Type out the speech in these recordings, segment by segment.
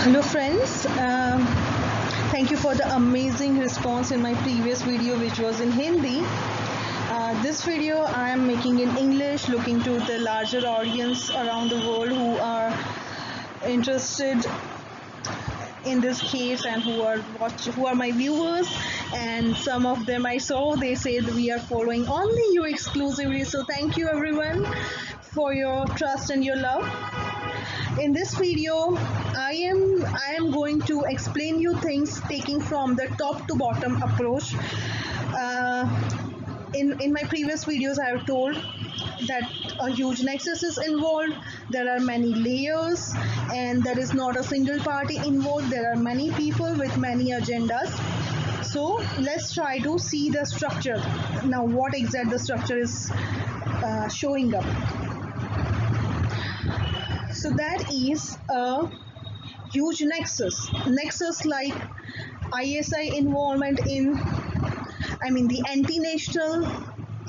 Hello friends, thank you for the amazing response in my previous video which was in Hindi. This video I am making in English, looking to the larger audience around the world who are interested in this case and who are my viewers, and some of them I saw they said we are following only you exclusively, so thank you everyone for your trust and your love. In this video I am going to explain you things taking from the top to bottom approach. In my previous videos I have told that a huge nexus is involved, there are many layers, and there is not a single party involved, there are many people with many agendas. So let's try to see the structure now, what exact the structure is showing up. So that is a huge nexus like ISI involvement in, the anti-national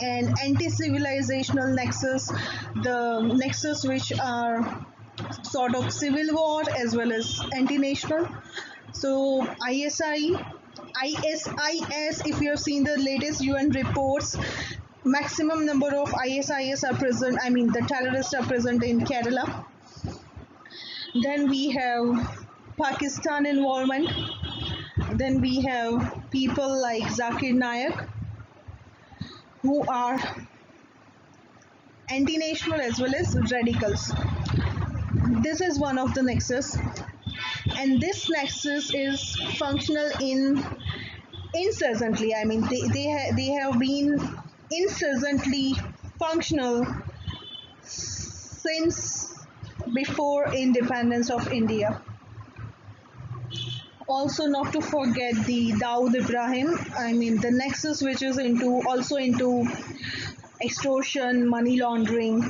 and anti-civilizational nexus, the nexus which are sort of civil war as well as anti-national. So ISIS, if you have seen the latest UN reports, maximum number of ISIS are present, the terrorists are present in Kerala. Then we have Pakistan involvement. Then we have people like Zakir Naik who are anti-national as well as radicals. This is one of the nexus, and this nexus is functional incessantly. They have been incessantly functional since before independence of India. Also, not to forget the Dawood Ibrahim, the nexus which is into extortion, money laundering.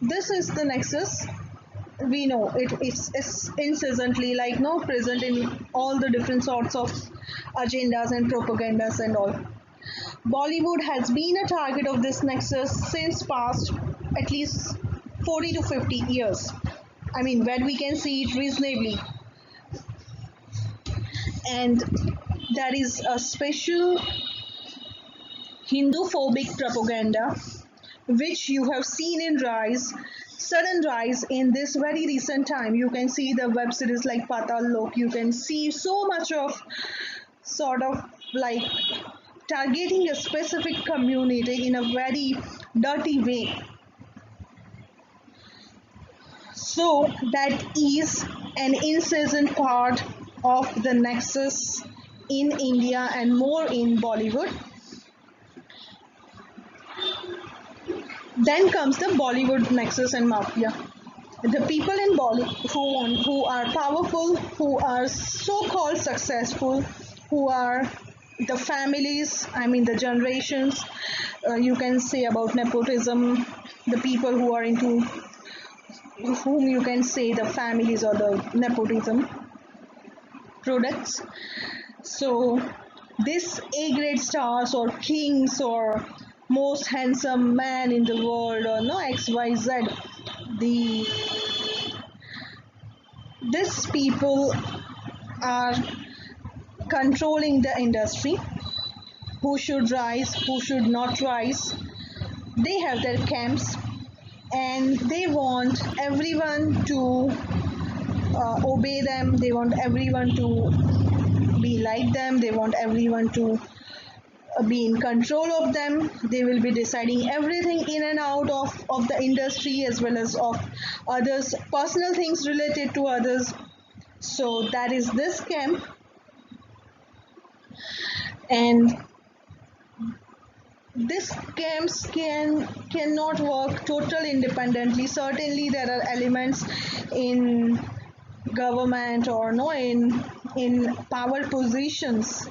This is the nexus. We know it's incessantly present in all the different sorts of agendas and propagandas and all. Bollywood has been a target of this nexus since past at least 40 to 50 years. Where we can see it reasonably. And there is a special Hindu-phobic propaganda which you have seen in sudden rise in this very recent time. You can see the web series like Patal Lok. You can see so much of sort of like targeting a specific community in a very dirty way. So that is an incessant part of the nexus in India and more in Bollywood. Then comes the Bollywood nexus and mafia. The people in Bollywood who are powerful, who are so-called successful, who are the families, the generations, you can say about nepotism, the people who are into whom you can say the families or the nepotism products. So this A-grade stars or kings or most handsome man in the world or no XYZ, these people are controlling the industry. Who should rise, who should not rise. They have their camps and they want everyone to obey them. They want everyone to be like them. They want everyone to be in control of them. They will be deciding everything in and out of the industry as well as of others, personal things related to others. So that is this camp. And these camps cannot work totally independently. Certainly there are elements in government or no in power positions,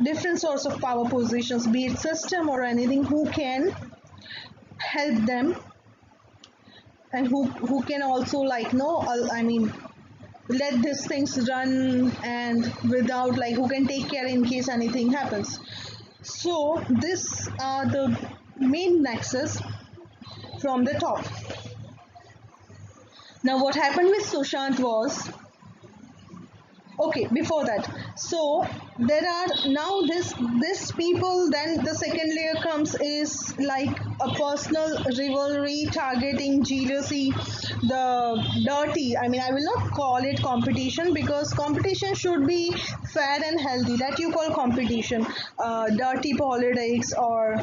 different sorts of power positions, be it system or anything, who can help them and who can also let these things run and without who can take care in case anything happens. So these are the main nexus from the top. Now what happened with Sushant was, okay, before that, so there are now this people, then the second layer comes is like a personal rivalry, targeting, jealousy, the dirty, I mean, I will not call it competition, because competition should be fair and healthy, that you call competition. Dirty politics, or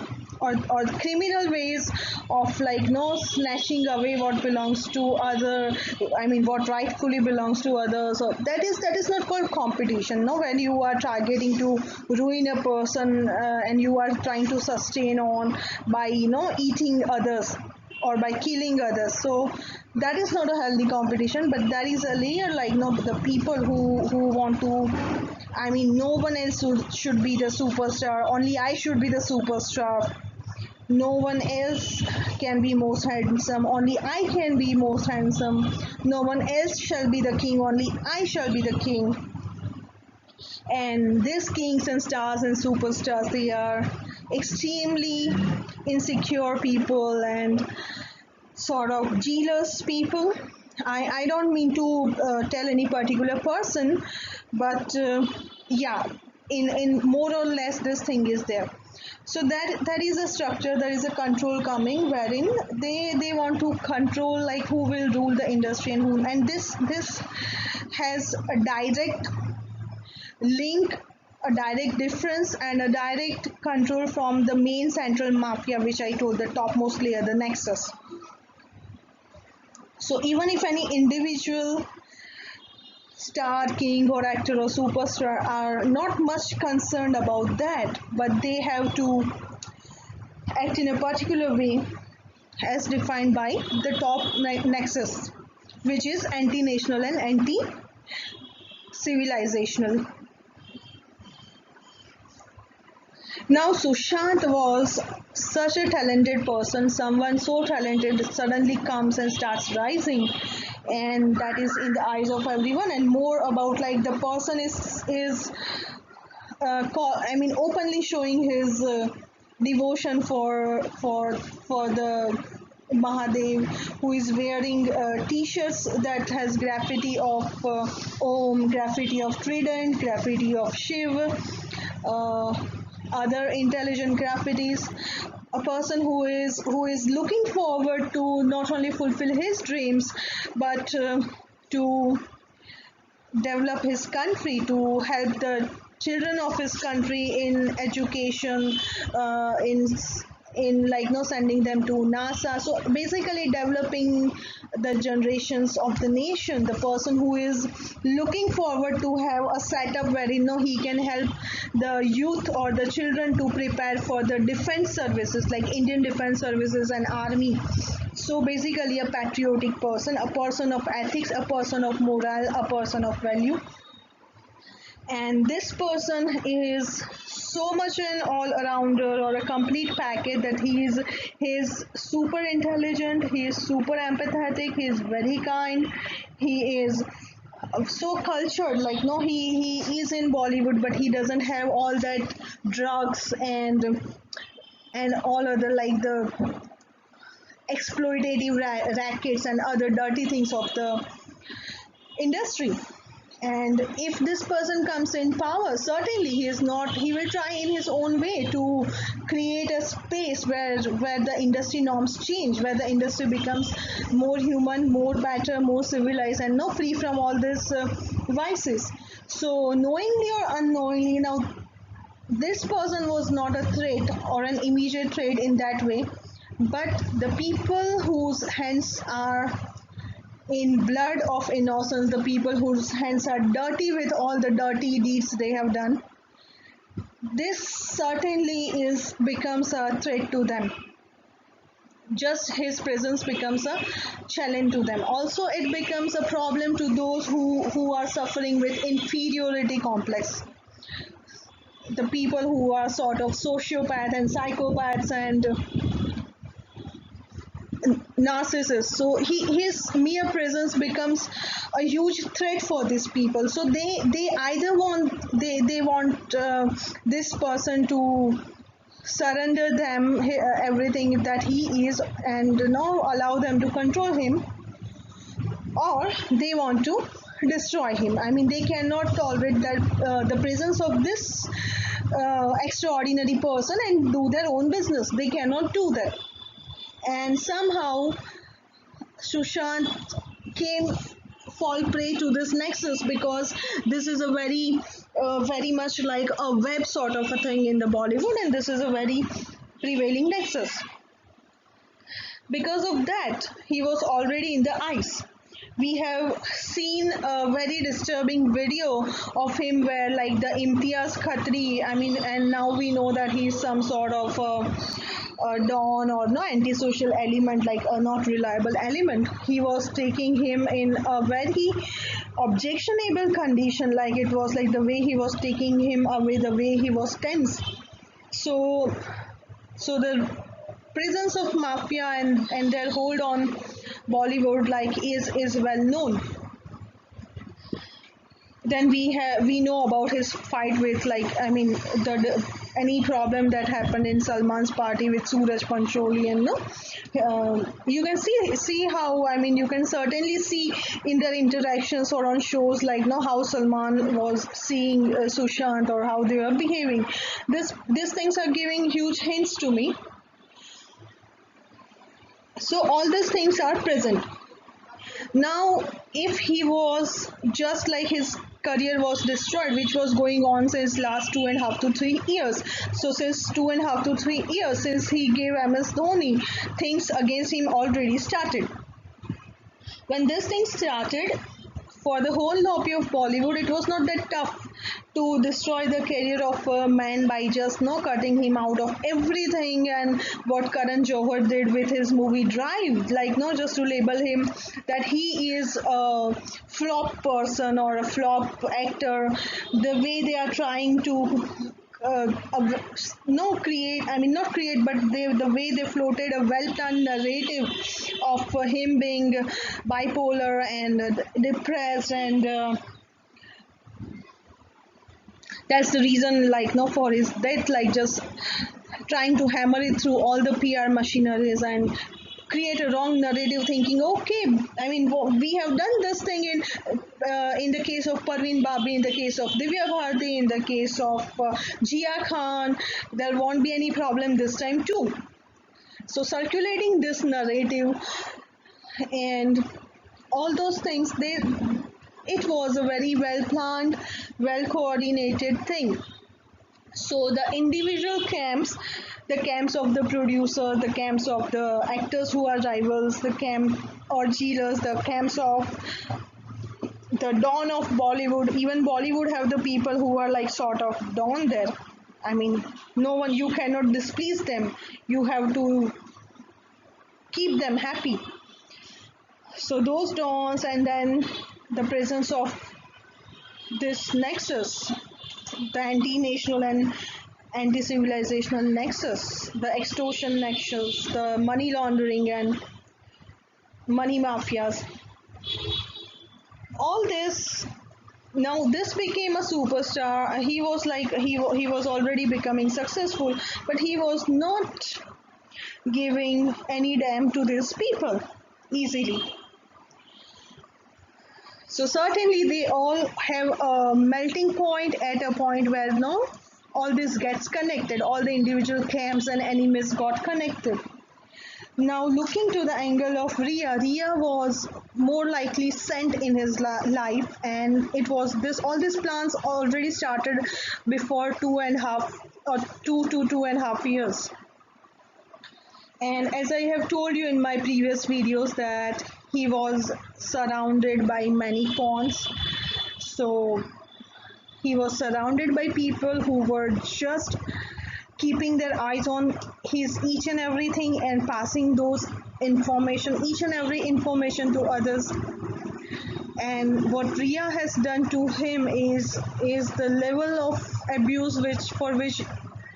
criminal ways of, like, no, snatching away what belongs to other, I mean what rightfully belongs to others. So that is not called competition, no, when you are targeting to ruin a person, and you are trying to sustain on by, eating others or by killing others. So that is not a healthy competition. But there is a layer, like, the people who want to, I mean, no one else should be the superstar, only I should be the superstar, no one else can be most handsome, only I can be most handsome, no one else shall be the king, only I shall be the king. And these kings and stars and superstars, they are extremely insecure people and sort of jealous people. I don't mean to tell any particular person, but yeah, in more or less this thing is there. So that is a structure, there is a control coming, wherein they want to control, like, who will rule the industry and who, and this has a direct link, a direct difference, and a direct control from the main central mafia, which I told, the topmost layer, the nexus. So even if any individual star, king, or actor or superstar are not much concerned about that, but they have to act in a particular way as defined by the top nexus, which is anti-national and anti-civilizational. Now, Sushant was such a talented person, someone so talented suddenly comes and starts rising, and that is in the eyes of everyone. And more about, like, the person is I mean, openly showing his devotion for the Mahadev, who is wearing t-shirts that has graffiti of Om, graffiti of Trident, graffiti of Shiv, uh, other intelligent graffitis. A person who is looking forward to not only fulfill his dreams, but to develop his country, to help the children of his country in education, in, like, no, sending them to NASA. So basically developing the generations of the nation. The person who is looking forward to have a setup where, he can help the youth or the children to prepare for the defense services, like Indian defense services and army. So basically a patriotic person, a person of ethics, a person of morale, a person of value. And this person is so much an all-arounder or a complete package, that he is super intelligent, he is super empathetic, he is very kind, he is so cultured, like, no, he is in Bollywood, but he doesn't have all that drugs and all other, like, the exploitative rackets and other dirty things of the industry. And if this person comes in power, certainly he will try in his own way to create a space where the industry norms change, where the industry becomes more human, more better, more civilized, and no, free from all these vices. So knowingly or unknowingly, now, this person was not a threat or an immediate threat in that way, but the people whose hands are in blood of innocence, the people whose hands are dirty with all the dirty deeds they have done, this certainly becomes a threat to them. Just his presence becomes a challenge to them. Also, it becomes a problem to those who are suffering with inferiority complex, the people who are sort of sociopaths and psychopaths and narcissist. So his mere presence becomes a huge threat for these people. So they either want this person to surrender them everything that he is, and now allow them to control him, or they want to destroy him. I mean, they cannot tolerate that the presence of this extraordinary person and do their own business. They cannot do that. And somehow Sushant came fall prey to this nexus, because this is a very much like a web sort of a thing in the Bollywood, and this is a very prevailing nexus. Because of that, he was already in the ice. We have seen a very disturbing video of him where, like, the Imtiaz Khatri, I mean, and now we know that he's some sort of a don or no antisocial element, like a not reliable element. He was taking him in a very objectionable condition, like it was like the way he was taking him away, the way he was tense. So the presence of mafia and their hold on Bollywood, like, is well known. Then we know about his fight with, like, I mean, any problem that happened in Salman's party with Suraj Pancholi, and no, you can see how, I mean, you can certainly see in their interactions or on shows, like, no, how Salman was seeing Sushant, or how they were behaving. These things are giving huge hints to me. So all these things are present. Now, if he was just like his career was destroyed, which was going on since last 2.5 to 3 years. So since 2.5 to 3 years, since he gave MS Dhoni, things against him already started. When this thing started, for the whole lobby of Bollywood, it was not that tough to destroy the career of a man by just cutting him out of everything, and what Karan Johar did with his movie Drive, like just to label him that he is a flop person or a flop actor. The way they are trying to no create, I mean not create, but the way they floated a well done narrative of him being bipolar and depressed, and that's the reason, like, no, for his death, like just trying to hammer it through all the PR machineries and create a wrong narrative, thinking, okay, I mean, we have done this thing in the case of Parveen Babi, in the case of Divya Bharti, in the case of Jia Khan, there won't be any problem this time too. So circulating this narrative and all those things, it was a very well planned, well coordinated thing. So the individual camps, the camps of the producer, the camps of the actors who are rivals, the camp or jealous, the camps of the dawn of Bollywood. Even Bollywood have the people who are like sort of dawn there. I mean, no one, you cannot displease them. You have to keep them happy. So those dawns, and then the presence of this nexus, the anti-national and anti-civilizational nexus, the extortion nexus, the money laundering and money mafias. All this, now this became a superstar. He was like he was already becoming successful, but he was not giving any damn to these people easily. So certainly they all have a melting point, at a point where no, all this gets connected, all the individual camps and enemies got connected. Now looking to the angle of Ria was more likely sent in his life, and it was this, all these plans already started before 2.5 years. And as I have told you in my previous videos, that he was surrounded by many pawns. So he was surrounded by people who were just keeping their eyes on his each and everything and passing those information, each and every information to others. And what Ria has done to him is the level of abuse which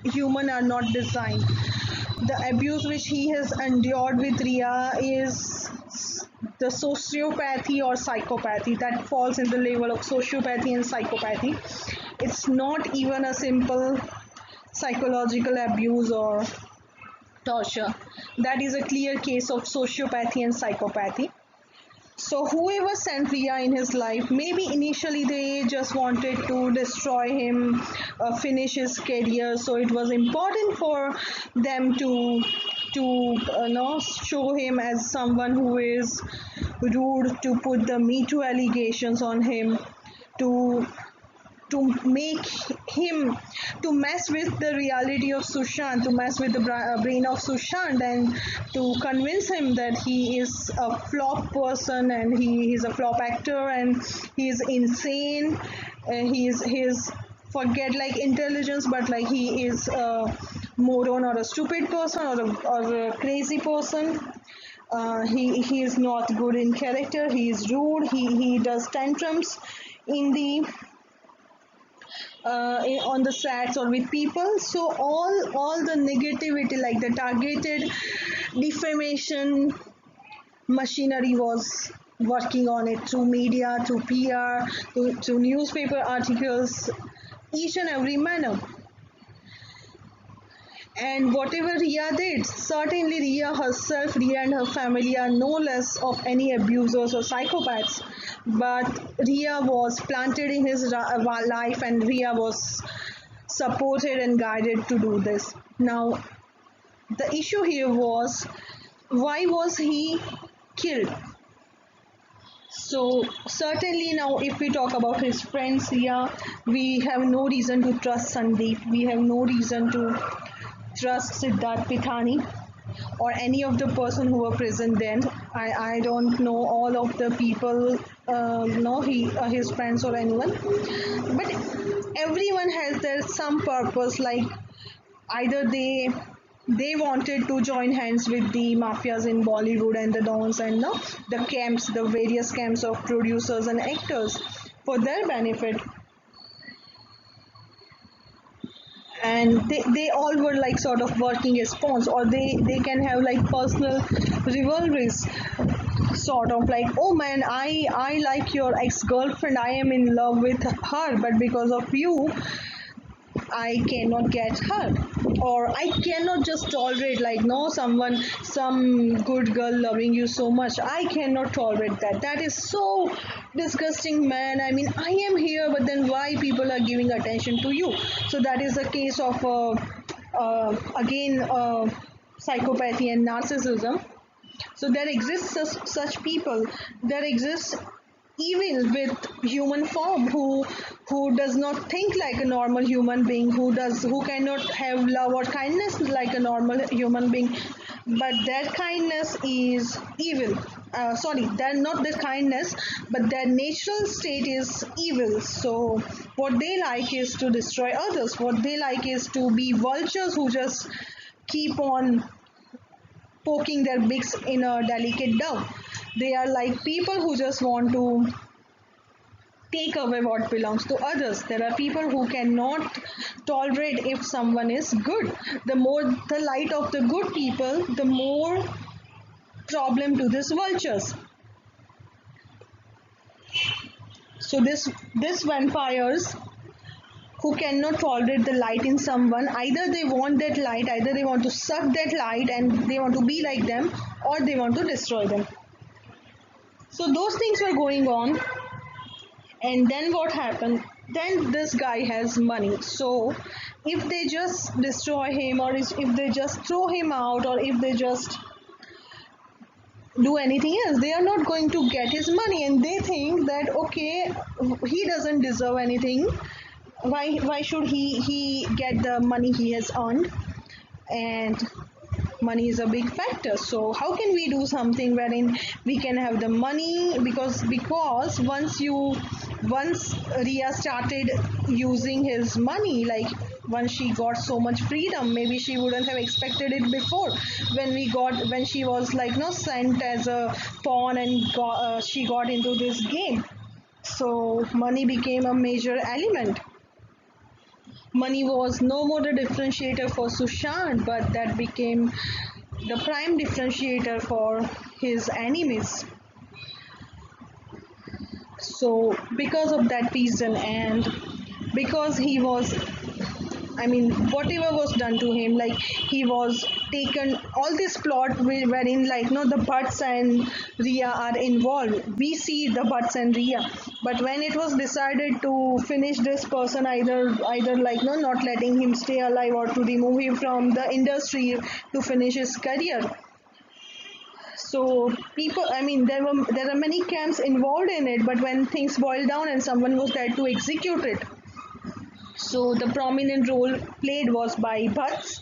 human are not designed. The abuse which he has endured with Ria is the sociopathy or psychopathy, that falls in the level of sociopathy and psychopathy. It's not even a simple psychological abuse or torture. That is a clear case of sociopathy and psychopathy. So whoever sent Ria in his life, maybe initially they just wanted to destroy him, finish his career. So it was important for them to show him as someone who is rude, to put the Me Too allegations on him, to to make him, to mess with the reality of Sushant, to mess with the brain of Sushant, and to convince him that he is a flop person and he is a flop actor and he is insane. He is forget like intelligence, but like he is a moron or a stupid person or a crazy person. He is not good in character. He is rude. He does tantrums in the on the sets or with people. So all the negativity, like the targeted defamation machinery was working on it through media, through PR, through newspaper articles, each and every manner. And whatever Ria did, certainly Ria herself, Ria and her family are no less of any abusers or psychopaths. But Ria was planted in his life, and Ria was supported and guided to do this. Now, the issue here was, why was he killed? So certainly now, if we talk about his friends, Ria, we have no reason to trust Sandeep. We have no reason to trust Siddharth Pithani or any of the person who were present then. I don't know all of the people, no, his friends or anyone, but everyone has their some purpose. Like either they wanted to join hands with the mafias in Bollywood and the dons and the camps, the various camps of producers and actors for their benefit. And they all were like sort of working as pawns, or they can have like personal rivalries, sort of like, oh man, I like your ex-girlfriend, I am in love with her, but because of you I cannot get her, or I cannot just tolerate like no someone, some good girl loving you so much. I cannot tolerate that. That is so disgusting, man. I mean, I am here, but then why people are giving attention to you? So that is a case of again psychopathy and narcissism. So there exists such people. There exists evil with human form who does not think like a normal human being, who cannot have love or kindness like a normal human being, but their kindness is evil. Sorry, they're not their kindness, but their natural state is evil. So what they like is to destroy others. What they like is to be vultures who just keep on poking their beaks in a delicate dove. They are like people who just want to take away what belongs to others. There are people who cannot tolerate if someone is good. The more the light of the good people, the more problem to these vultures. So this vampires who cannot tolerate the light in someone, either they want that light, either they want to suck that light and they want to be like them, or they want to destroy them. So those things were going on, and then what happened? Then this guy has money. So if they just destroy him, or if they just throw him out, or if they just do anything else, they are not going to get his money, and they think that okay, he doesn't deserve anything. Why should he get the money he has earned? And money is a big factor. So how can we do something wherein we can have the money? Because once Ria started using his money, like once she got so much freedom, maybe she wouldn't have expected it before, when she was like sent as a pawn and she got into this game. So money became a major element. Money was no more the differentiator for Sushant, but that became the prime differentiator for his enemies. So because of that reason, and because he was I mean, whatever was done to him, like he was taken. All this plot wherein, like, no, the Butts and Ria are involved. We see the Butts and Ria, but when it was decided to finish this person, either like, no, not letting him stay alive or to remove him from the industry to finish his career. So people, I mean, there are many camps involved in it, but when things boiled down and someone was there to execute it, so the prominent role played was by Bhatts,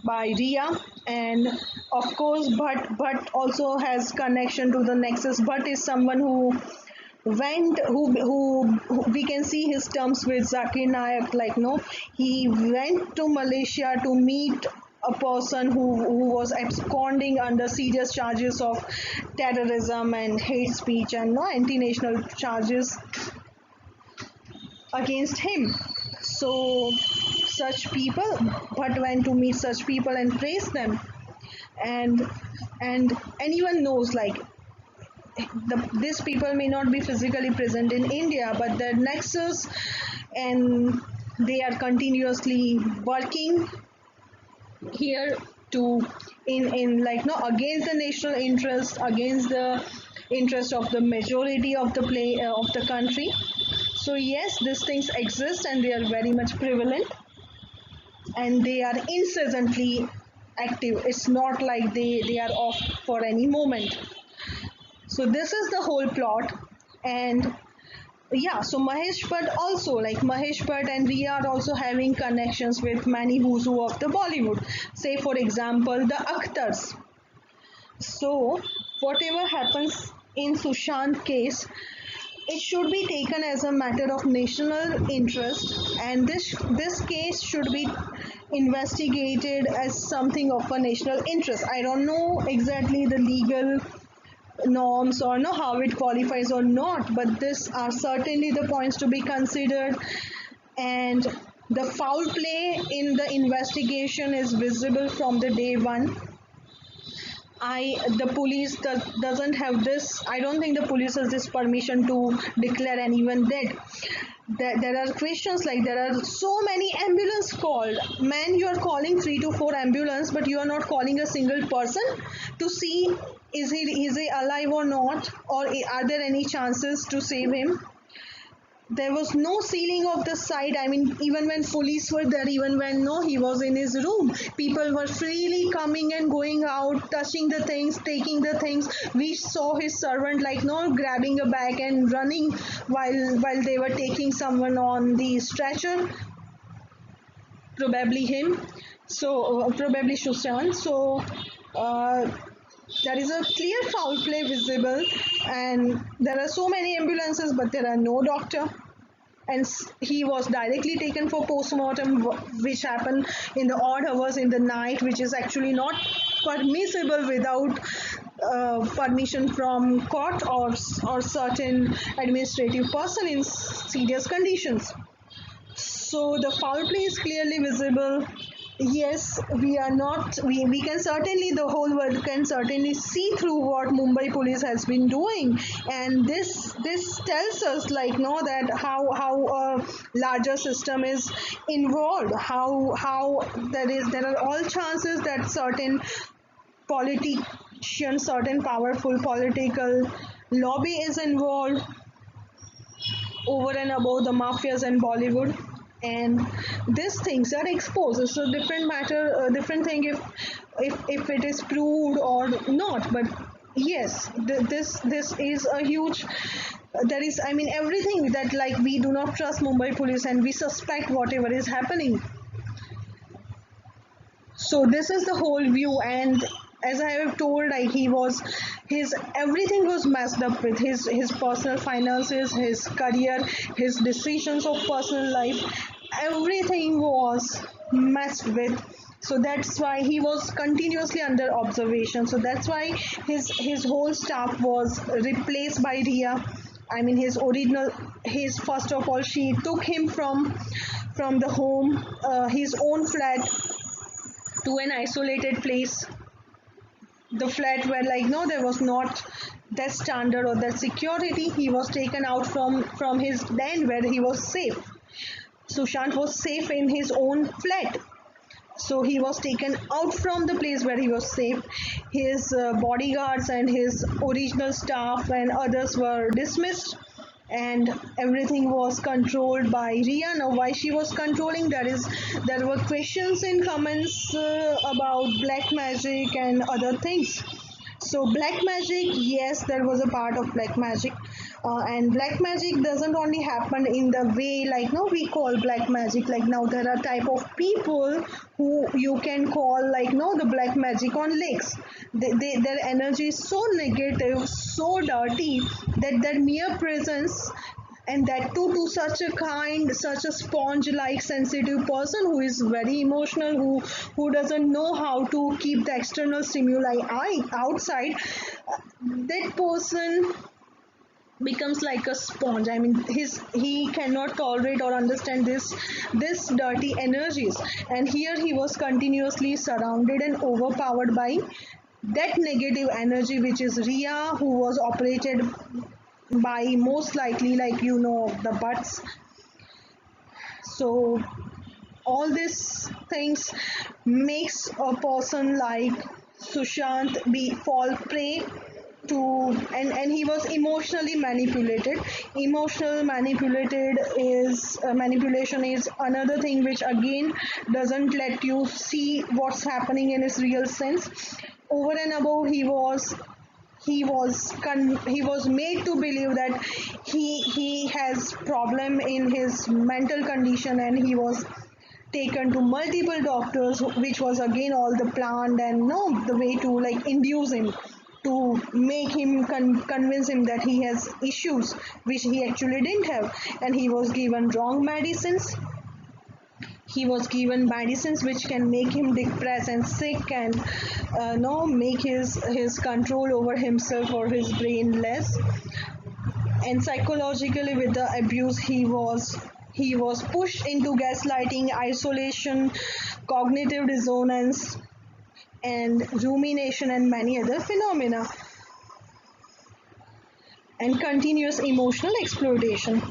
by Ria, and of course Bhatt also has connection to the Nexus. Bhatt is someone who we can see his terms with Zakir Naik, like, no, he went to Malaysia to meet a person who was absconding under serious charges of terrorism and hate speech and no anti-national charges against him. So such people, but went to meet such people and praise them, and anyone knows, like, these people may not be physically present in India, but their nexus, and they are continuously working here to in like, no, against the national interest, against the interest of the majority of the of the country. So yes, these things exist and they are very much prevalent and they are incessantly active. It's not like they are off for any moment. So this is the whole plot. And yeah, so Mahesh Bhatt also, like Mahesh Bhatt and Riya are also having connections with many who's who of the Bollywood. Say for example the Akhtars. So whatever happens in Sushant case, it should be taken as a matter of national interest, and this case should be investigated as something of a national interest. I don't know exactly the legal norms or know how it qualifies or not, but these are certainly the points to be considered. And the foul play in the investigation is visible from the day one. The police doesn't have this. I don't think the police has this permission to declare anyone dead. There are questions like there are so many ambulance called. Man, you are calling 3 to 4 ambulance, but you are not calling a single person to see is he alive or not, or are there any chances to save him. There was no sealing of the site. I mean, even when police were there, even when no, he was in his room, people were freely coming and going out, touching the things, taking the things. We saw his servant, like, no, grabbing a bag and running while they were taking someone on the stretcher, probably him. So probably Sushant. So there is a clear foul play visible, and there are so many ambulances, but there are no doctor. And he was directly taken for post-mortem, which happened in the odd hours in the night, which is actually not permissible without permission from court or certain administrative person in serious conditions. So the foul play is clearly visible. Yes, we are not, we can certainly, the whole world can certainly see through what Mumbai police has been doing, and this tells us, like, no, that how a larger system is involved, how there are all chances that certain politicians, certain powerful political lobby is involved over and above the mafias and Bollywood, and these things are exposed. It's a different matter, a different thing if it is proved or not. But yes, this is a huge. There is, I mean, everything that, like, we do not trust Mumbai police and we suspect whatever is happening. So this is the whole view, and as I have told, like, his everything was messed up with his personal finances, his career, his decisions of personal life. Everything was messed with. So that's why he was continuously under observation. So that's why his whole staff was replaced by Ria. I mean, his first of all, she took him from the home, his own flat, to an isolated place. The flat where, like, no, there was not that standard or that security. He was taken out from his den where he was safe. Sushant was safe in his own flat. So he was taken out from the place where he was safe. His bodyguards and his original staff and others were dismissed, and everything was controlled by Ria. Now, why she was controlling, there were questions in comments about black magic and other things. So black magic, yes, there was a part of black magic, and black magic doesn't only happen in the way like no we call black magic. Like now there are type of people who you can call like no the black magic on lakes. Their energy is so negative, so dirty, that their mere presence, and that too to such a kind, such a sponge like sensitive person who is very emotional, who doesn't know how to keep the external stimuli outside, that person becomes like a sponge. I mean, he cannot tolerate or understand this dirty energies, and here he was continuously surrounded and overpowered by that negative energy, which is Ria, who was operated by most likely like the butts. So all these things makes a person like Sushant be fall prey to, and he was emotionally manipulated. Emotional manipulated is manipulation is another thing which again doesn't let you see what's happening in its real sense. Over and above, he was made to believe that he has problem in his mental condition, and he was taken to multiple doctors, which was again all the planned and no the way to like induce him, to make him convince him that he has issues which he actually didn't have. And he was given wrong medicines. He was given medicines which can make him depressed and sick, and no make his control over himself or his brain less. And psychologically, with the abuse, he was pushed into gaslighting, isolation, cognitive dissonance, and rumination, and many other phenomena, and continuous emotional exploitation.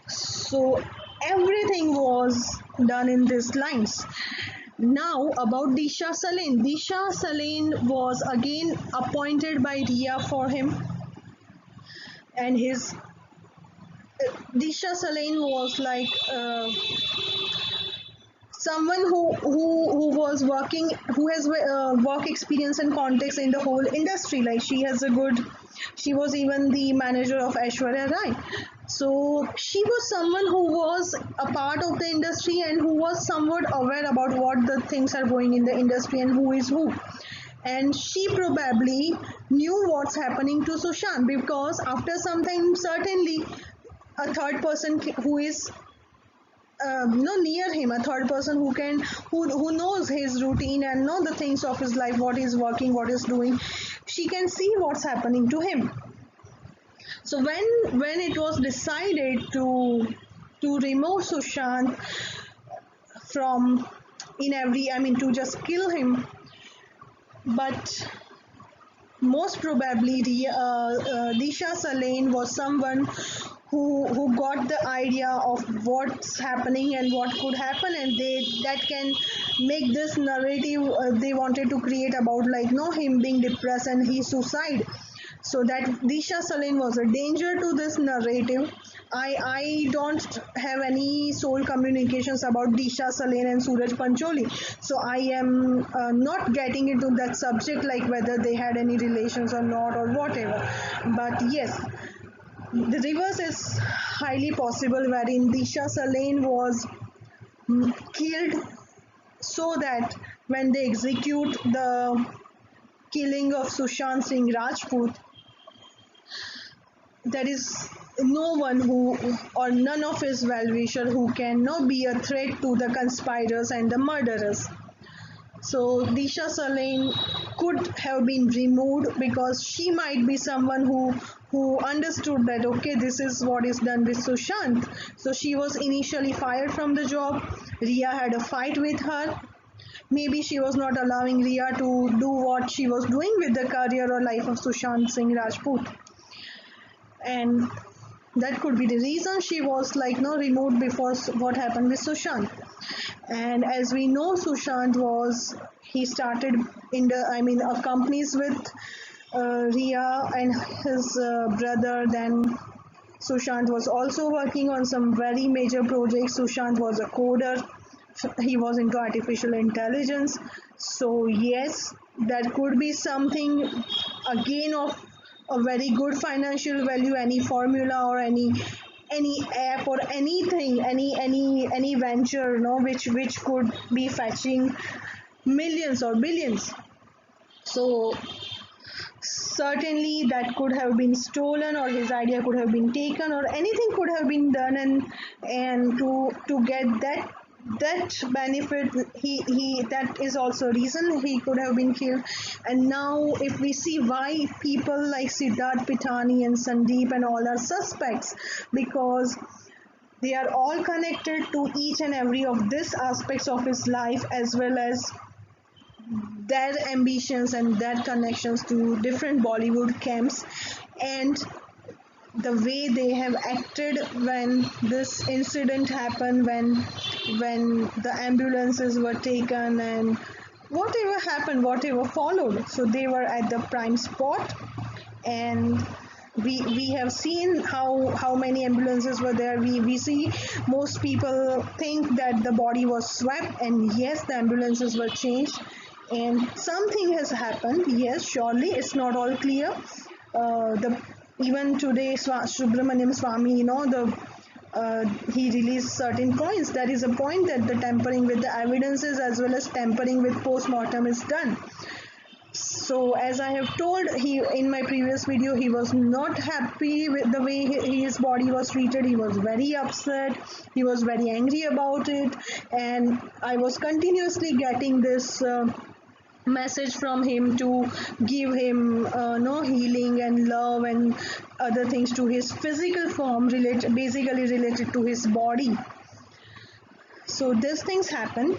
So everything was done in these lines. Now about Disha Salain. Disha Salain was again appointed by Ria for him, and his Disha Salain was like someone who was working, who has work experience and context in the whole industry. Like she was even the manager of Aishwarya Rai. So she was someone who was a part of the industry and who was somewhat aware about what the things are going in the industry and who is who. And she probably knew what's happening to Sushant, because after some time, certainly a third person who is near him, a third person who knows his routine and know the things of his life, what is working, what is doing, she can see what's happening to him. So when it was decided to remove Sushant from in every, I mean to just kill him, but most probably Disha Salain was someone who got the idea of what's happening and what could happen, and that can make this narrative they wanted to create about like no him being depressed and he suicide. So that Disha Salain was a danger to this narrative. I don't have any soul communications about Disha Salain and Suraj Pancholi, so I am not getting into that subject like whether they had any relations or not or whatever. But yes, the reverse is highly possible, wherein Disha Salain was killed so that when they execute the killing of Sushant Singh Rajput, there is no one who or none of his well-wisher who can not be a threat to the conspirators and the murderers. So Disha Salain could have been removed because she might be someone who understood that okay, this is what is done with Sushant. So she was initially fired from the job. Ria had a fight with her. Maybe she was not allowing Ria to do what she was doing with the career or life of Sushant Singh Rajput. And That could be the reason she was like no removed before what happened with Sushant. And as we know, Sushant was he started in the companies with Ria and his brother. Then Sushant was also working on some very major projects. Sushant was a coder. He was into artificial intelligence. So yes, that could be something again of a very good financial value, any formula or any app or anything, any venture, which could be fetching millions or billions. So certainly that could have been stolen, or his idea could have been taken, or anything could have been done, and to get that benefit, he that is also reason he could have been killed. And now if we see why people like Siddharth Pitani and Sandeep and all are suspects, because they are all connected to each and every of these aspects of his life, as well as their ambitions and their connections to different Bollywood camps, and the way they have acted when this incident happened, when the ambulances were taken and whatever happened, whatever followed. So they were at the prime spot, and we have seen how many ambulances were there. We see most people think that the body was swept, and yes, the ambulances were changed, and something has happened. Yes, surely it's not all clear. The Even today, Subramaniam Swami, he released certain points. There is a point that the tampering with the evidences as well as tampering with post-mortem is done. So as I have told, he in my previous video, he was not happy with the way his body was treated. He was very upset, he was very angry about it, and I was continuously getting this message from him to give him no healing and love and other things to his physical form, basically related to his body. So these things happen.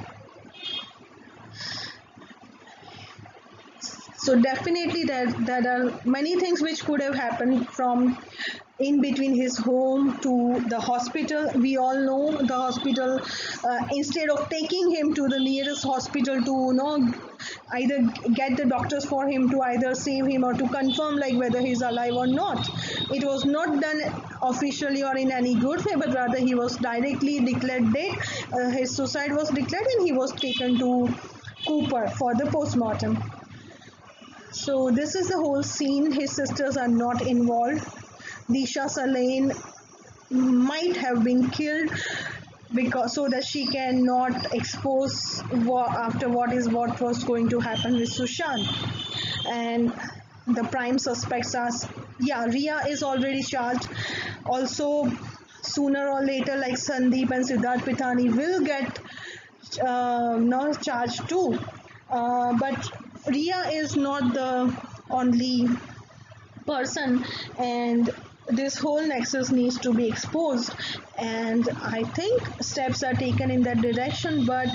So definitely there are many things which could have happened from in between his home to the hospital. We all know the hospital, instead of taking him to the nearest hospital to either get the doctors for him to either save him or to confirm like whether he's alive or not, it was not done officially or in any good way, but rather he was directly declared dead. His suicide was declared and he was taken to Cooper for the post-mortem. So this is the whole scene. His sisters are not involved. Disha Salain might have been killed because so that she cannot expose what was going to happen with Sushant. And the prime suspects are, Ria is already charged. Also, sooner or later, like Sandeep and Siddharth Pitani will get charged too. But Ria is not the only person, and this whole nexus needs to be exposed, and I think steps are taken in that direction. But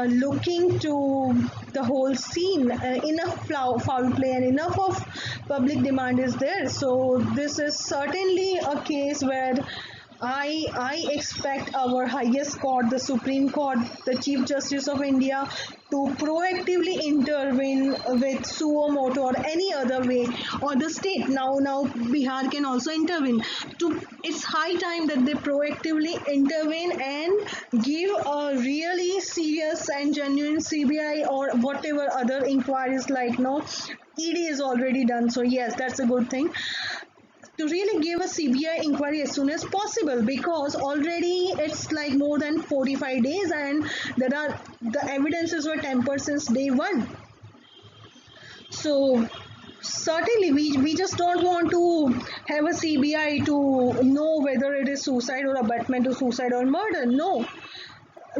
looking to the whole scene, enough foul play and enough of public demand is there. So this is certainly a case where I expect our highest court, the Supreme Court, the Chief Justice of India, to proactively intervene with suo motu or any other way, or the state. Now Bihar can also intervene. It's high time that they proactively intervene and give a really serious and genuine CBI or whatever other inquiries, like ED is already done. So yes, that's a good thing, to really give a CBI inquiry as soon as possible, because already it's like more than 45 days and the evidences were tampered since day one. So certainly we just don't want to have a CBI to know whether it is suicide or abetment to suicide or murder. No,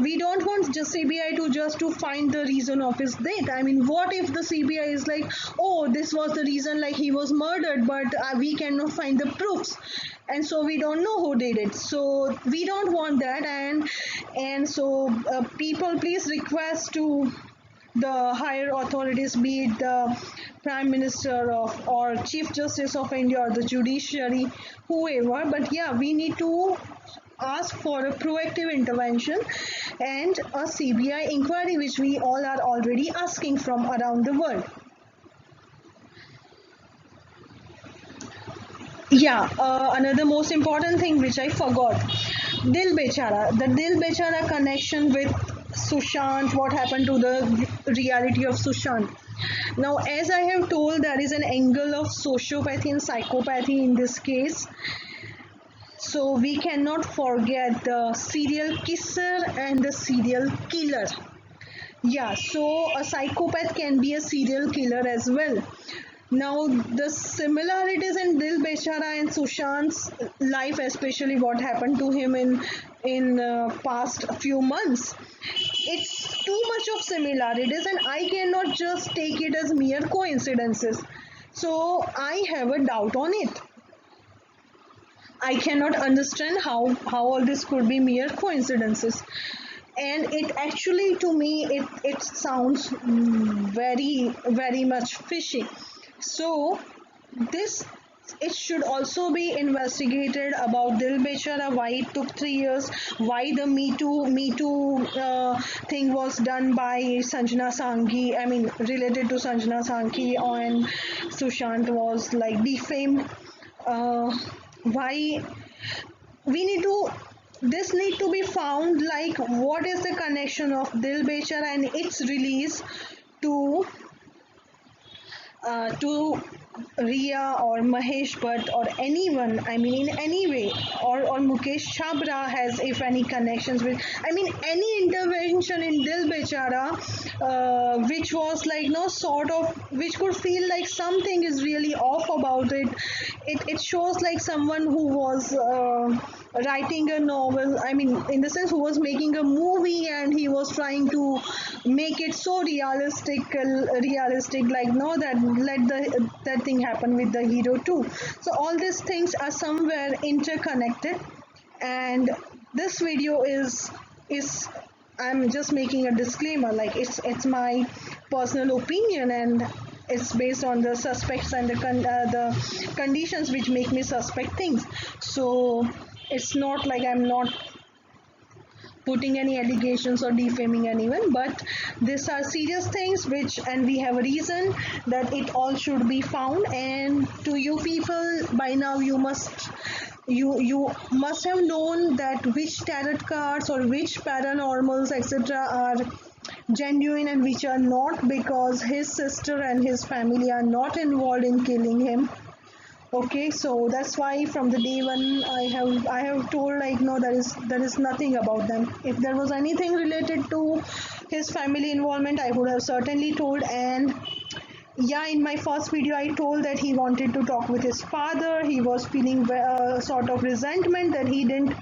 we don't want just CBI to find the reason of his death. I mean, what if the CBI is like, oh, this was the reason, like he was murdered, but we cannot find the proofs, and so we don't know who did it. So we don't want that, and so people, please request to the higher authorities, be it the prime minister of or chief justice of India or the judiciary, whoever. But yeah, we need to ask for a proactive intervention and a CBI inquiry, which we all are already asking from around the world. Yeah, another most important thing which I forgot, Dil Bechara. The Dil Bechara connection with Sushant, what happened to the reality of Sushant. Now, as I have told, there is an angle of sociopathy and psychopathy in this case. So we cannot forget the serial kisser and the serial killer. Yeah, so a psychopath can be a serial killer as well. Now, the similarities in Dil Bechara and Sushant's life, especially what happened to him in past few months, it's too much of similarities, and I cannot just take it as mere coincidences. So I have a doubt on it. I cannot understand how all this could be mere coincidences. And it actually, to me, it sounds very much fishy. So this, it should also be investigated about Dil Bechara, why it took 3 years, why the Me Too thing was done by Sanjana Sanghi. I mean, related to Sanjana Sanghi, and Sushant was like defamed. Why we need to, this need to be found, like what is the connection of Dil Bechara and its release to to Ria or Mahesh Bhatt or anyone, I mean, in any way, or Mukesh Chabra has, if any, connections with, I mean, any intervention in Dil Bechara, which was like no sort of, which could feel like something is really off about it. It shows like someone who was writing a novel, I mean, in the sense, who was making a movie and he was trying to make it so realistic, like no, that let that thing happen with the hero too. So all these things are somewhere interconnected, and this video is I'm just making a disclaimer, like it's my personal opinion, and it's based on the suspects and the conditions which make me suspect things. So it's not like I'm not putting any allegations or defaming anyone, but these are serious things which, and we have a reason that it all should be found. And to you people, by now you must have known that which tarot cards or which paranormals etc are genuine and which are not, because his sister and his family are not involved in killing him. Okay, so that's why from the day one I have told, like no, there is nothing about them. If there was anything related to his family involvement, I would have certainly told. And yeah, in my first video I told that he wanted to talk with his father. He was feeling sort of resentment that he didn't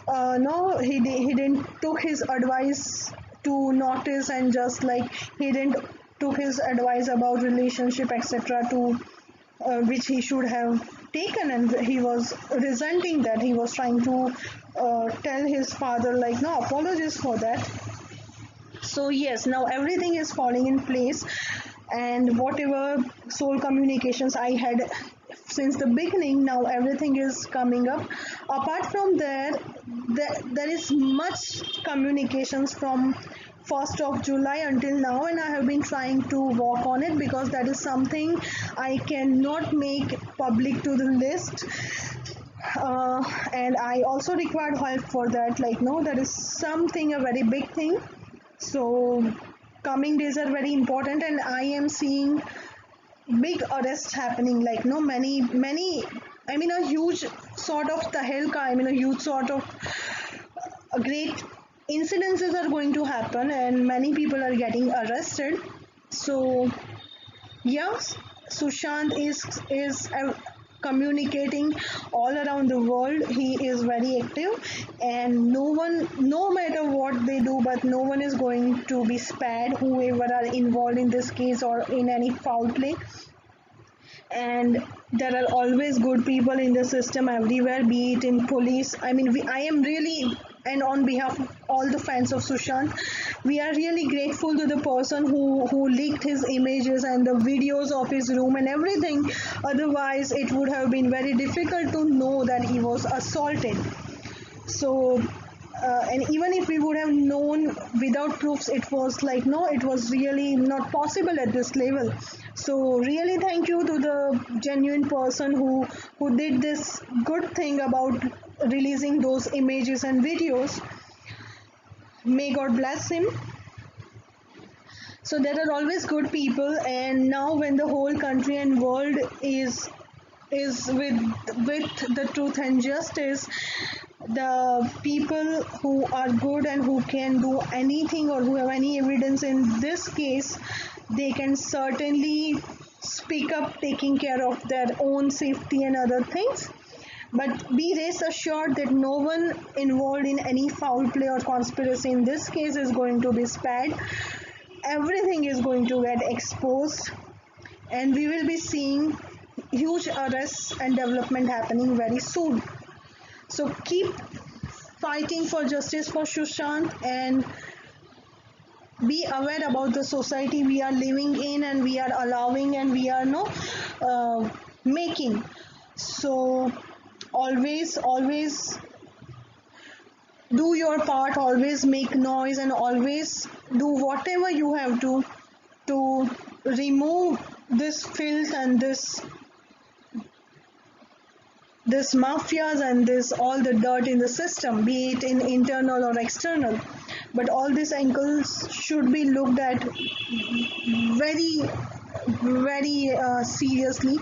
no he didn't took his advice to notice, and just like he didn't took his advice about relationship etc to which he should have taken, and he was resenting that. He was trying to tell his father like no, apologies for that. So yes, now everything is falling in place, and whatever soul communications I had since the beginning, now everything is coming up. Apart from there, there is much communications from 1st of July until now, and I have been trying to work on it, because that is something I cannot make public to the list. And I also required help for that, like no, that is something, a very big thing. So coming days are very important, and I am seeing big arrests happening, like no, many, I mean a huge sort of tahelka, I mean a huge sort of a great incidences are going to happen, and many people are getting arrested. So yes, Sushant is communicating all around the world. He is very active, and no one, no matter what they do, but no one is going to be spared, whoever are involved in this case or in any foul play. And there are always good people in the system everywhere, be it in police. I mean, I am really and on behalf of all the fans of Sushant, we are really grateful to the person who leaked his images and the videos of his room and everything. Otherwise, it would have been very difficult to know that he was assaulted. So, and even if we would have known without proofs, it was like, no, it was really not possible at this level. So really thank you to the genuine person who did this good thing about releasing those images and videos. May God bless him. So there are always good people, and now when the whole country and world is with the truth and justice, the people who are good and who can do anything or who have any evidence in this case, they can certainly speak up, taking care of their own safety and other things. But be rest assured that no one involved in any foul play or conspiracy in this case is going to be spared. Everything is going to get exposed, and we will be seeing huge arrests and development happening very soon. So keep fighting for justice for Sushant, and be aware about the society we are living in and we are allowing and we are making. So always do your part, always make noise, and always do whatever you have to remove this filth and this mafias and this all the dirt in the system, be it in internal or external. But all these angles should be looked at very seriously,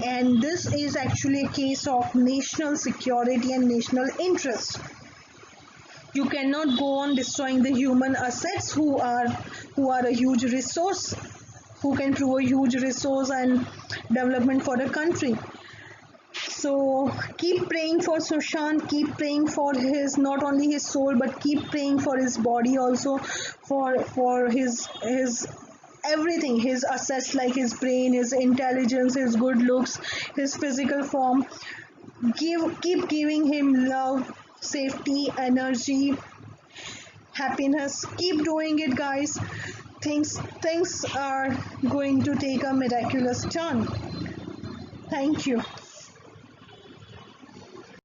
and this is actually a case of national security and national interest. You cannot go on destroying the human assets who are a huge resource, who can prove a huge resource and development for the country. So keep praying for Sushant, keep praying for his, not only his soul, but keep praying for his body also, for his everything, his assets like his brain, his intelligence, his good looks, his physical form. Keep giving him love, safety, energy, happiness. Keep doing it, guys. Things are going to take a miraculous turn. Thank you.